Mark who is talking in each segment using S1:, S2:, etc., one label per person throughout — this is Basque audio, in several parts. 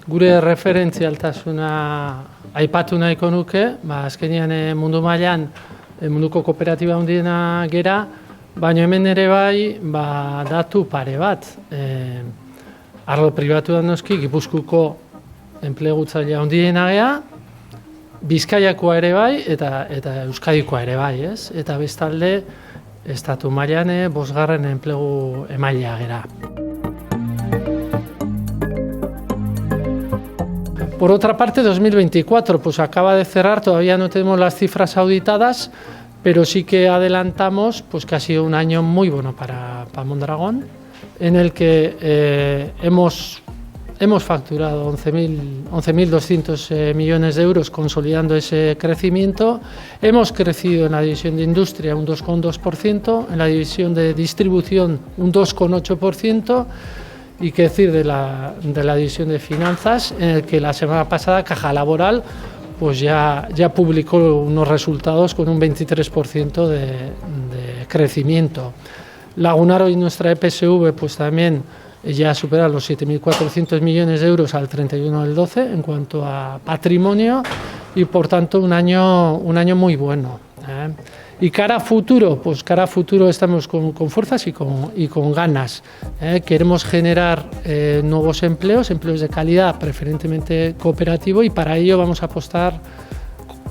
S1: Gure referentzialtasuna aipatu nahiko nuke, azkenean mundu mailan munduko kooperatiba handiena gera, baina hemen ere bai datu pare bat. Arlo pribatuan noski, Gipuzkoako enplegutzaile handiena gea, Bizkaiakoa ere bai eta Euskadikoa ere bai, ez? Eta bestalde, estatu mailan 5. enplegu emailea gera. Por otra parte, 2024 pues acaba de cerrar, todavía no tenemos las cifras auditadas, pero sí que adelantamos pues que ha sido un año muy bueno para Mondragón, en el que hemos facturado 11.200 millones de euros consolidando ese crecimiento. Hemos crecido en la división de industria un 2,2%, en la división de distribución un 2,8%, y qué decir de la división de finanzas, en el que la semana pasada Caja Laboral pues ya publicó unos resultados con un 23% de crecimiento. Lagunaro y nuestra EPSV pues también ya supera los 7.400 millones de euros al 31 del 12 en cuanto a patrimonio, y por tanto un año muy bueno. Y cara a futuro, pues cara a futuro estamos con fuerzas y con ganas. Queremos generar nuevos empleos de calidad, preferentemente cooperativo, y para ello vamos a apostar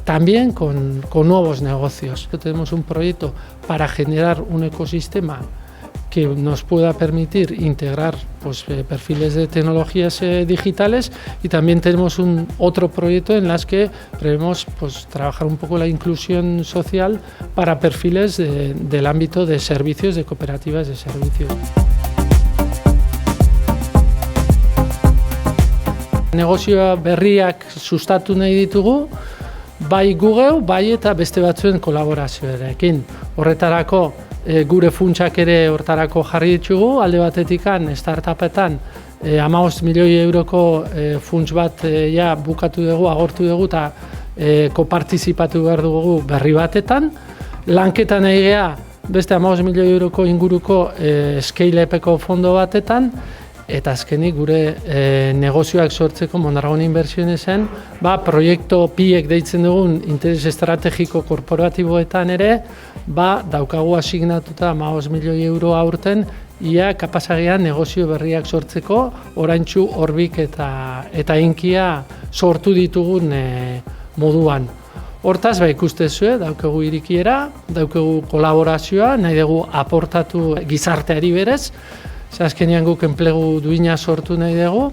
S1: también con nuevos negocios. Tenemos un proyecto para generar un ecosistema que nos pueda permitir integrar pues, perfiles de tecnologías digitales, y también tenemos otro proyecto en las que prevemos pues, trabajar un poco la inclusión social para perfiles del ámbito de servicios, de cooperativas de servicios. Negozio berriak sustatu nahi ditugu, bai Google, bai eta beste batzuen kolaborazioarekin. Horretarako gure funtsak ere hortarako jarri ditugu, alde batetikan startupetan 15 milioi euroko funts bat bukatu dugu, agortu dugu eta kopartizipatu behar dugu berri batetan. Lanketan nahi gea beste 15 milioi euroko inguruko scale-upeko fondo batetan, eta azkenik gure negozioak sortzeko Mondragon Inversionesen proiektu PIEK deitzen dugun interes estrategiko korporatiboetan ere daukagu asignatuta 15 milioi euro aurten, ia kapazagean negozio berriak sortzeko, oraintsu Orbik eta Inkia sortu ditugun moduan. Hortaz, ikustezue, daukagu irikiera, daukagu kolaborazioa, nahi dugu aportatu gizarteari berez, azkenean guk enplegu duina sortu nahi dugu.